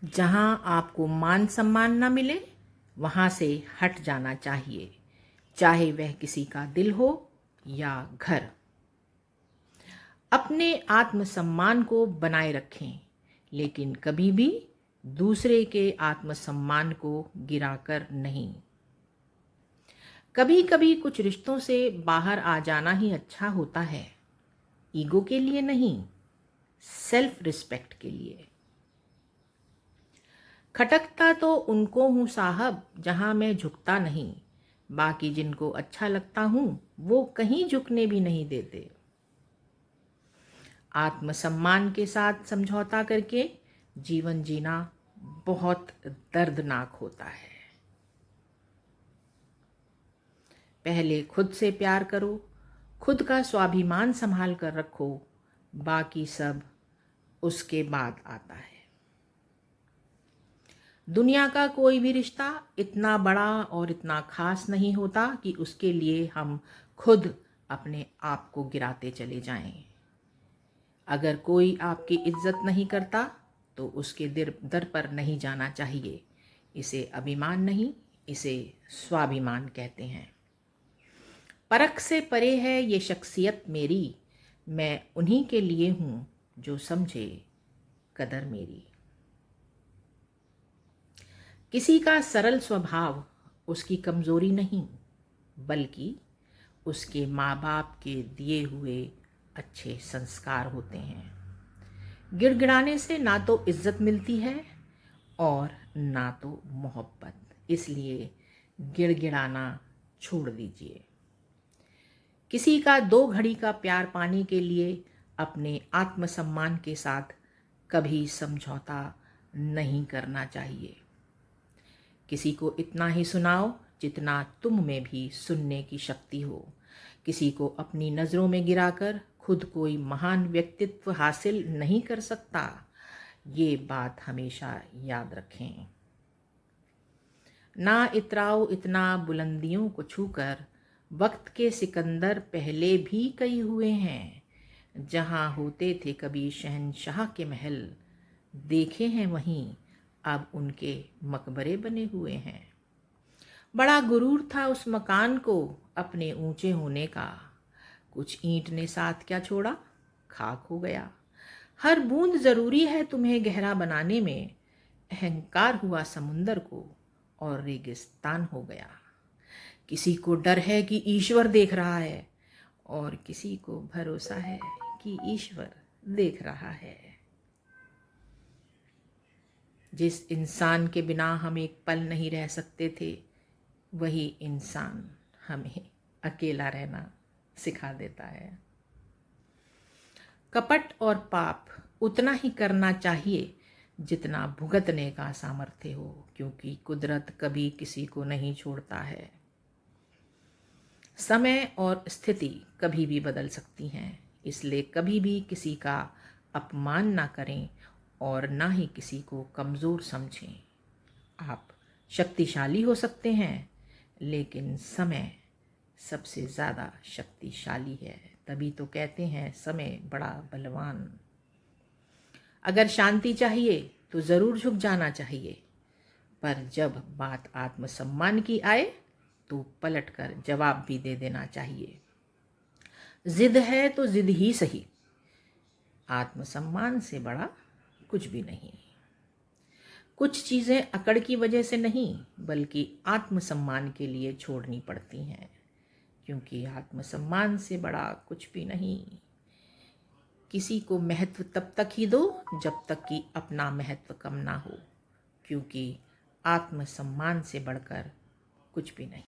जहाँ आपको मान सम्मान न मिले वहाँ से हट जाना चाहिए, चाहे वह किसी का दिल हो या घर। अपने आत्मसम्मान को बनाए रखें, लेकिन कभी भी दूसरे के आत्मसम्मान को गिराकर नहीं। कभी कभी कुछ रिश्तों से बाहर आ जाना ही अच्छा होता है, ईगो के लिए नहीं, सेल्फ रिस्पेक्ट के लिए। खटकता तो उनको हूँ साहब जहाँ मैं झुकता नहीं, बाकी जिनको अच्छा लगता हूँ वो कहीं झुकने भी नहीं देते। आत्मसम्मान के साथ समझौता करके जीवन जीना बहुत दर्दनाक होता है। पहले खुद से प्यार करो, खुद का स्वाभिमान संभाल कर रखो, बाकी सब उसके बाद आता है। दुनिया का कोई भी रिश्ता इतना बड़ा और इतना खास नहीं होता कि उसके लिए हम खुद अपने आप को गिराते चले जाएं। अगर कोई आपकी इज्जत नहीं करता तो उसके दर पर नहीं जाना चाहिए। इसे अभिमान नहीं, इसे स्वाभिमान कहते हैं। परख से परे है ये शख्सियत मेरी, मैं उन्हीं के लिए हूँ जो समझे कदर मेरी। किसी का सरल स्वभाव उसकी कमज़ोरी नहीं, बल्कि उसके माँ बाप के दिए हुए अच्छे संस्कार होते हैं। गिड़गिड़ाने से ना तो इज्जत मिलती है और ना तो मोहब्बत, इसलिए गिड़गिड़ाना छोड़ दीजिए। किसी का 2 घड़ी का प्यार पाने के लिए अपने आत्मसम्मान के साथ कभी समझौता नहीं करना चाहिए। किसी को इतना ही सुनाओ जितना तुम में भी सुनने की शक्ति हो। किसी को अपनी नज़रों में गिराकर खुद कोई महान व्यक्तित्व हासिल नहीं कर सकता, ये बात हमेशा याद रखें। ना इतराओ इतना बुलंदियों को छूकर, वक्त के सिकंदर पहले भी कई हुए हैं। जहाँ होते थे कभी शहंशाह के महल, देखे हैं वहीं अब उनके मकबरे बने हुए हैं। बड़ा गुरूर था उस मकान को अपने ऊंचे होने का, कुछ ईंट ने साथ क्या छोड़ा, खाक हो गया। हर बूंद ज़रूरी है तुम्हें गहरा बनाने में, अहंकार हुआ समुंदर को और रेगिस्तान हो गया। किसी को डर है कि ईश्वर देख रहा है और किसी को भरोसा है कि ईश्वर देख रहा है। जिस इंसान के बिना हम एक पल नहीं रह सकते थे, वही इंसान हमें अकेला रहना सिखा देता है। कपट और पाप उतना ही करना चाहिए जितना भुगतने का सामर्थ्य हो, क्योंकि कुदरत कभी किसी को नहीं छोड़ता है। समय और स्थिति कभी भी बदल सकती हैं, इसलिए कभी भी किसी का अपमान ना करें और ना ही किसी को कमज़ोर समझें। आप शक्तिशाली हो सकते हैं, लेकिन समय सबसे ज़्यादा शक्तिशाली है। तभी तो कहते हैं समय बड़ा बलवान। अगर शांति चाहिए तो ज़रूर झुक जाना चाहिए, पर जब बात आत्मसम्मान की आए तो पलटकर जवाब भी दे देना चाहिए। जिद है तो जिद ही सही, आत्मसम्मान से बड़ा कुछ भी नहीं। कुछ चीज़ें अकड़ की वजह से नहीं, बल्कि आत्मसम्मान के लिए छोड़नी पड़ती हैं, क्योंकि आत्मसम्मान से बड़ा कुछ भी नहीं। किसी को महत्व तब तक ही दो जब तक कि अपना महत्व कम ना हो, क्योंकि आत्मसम्मान से बढ़कर कुछ भी नहीं।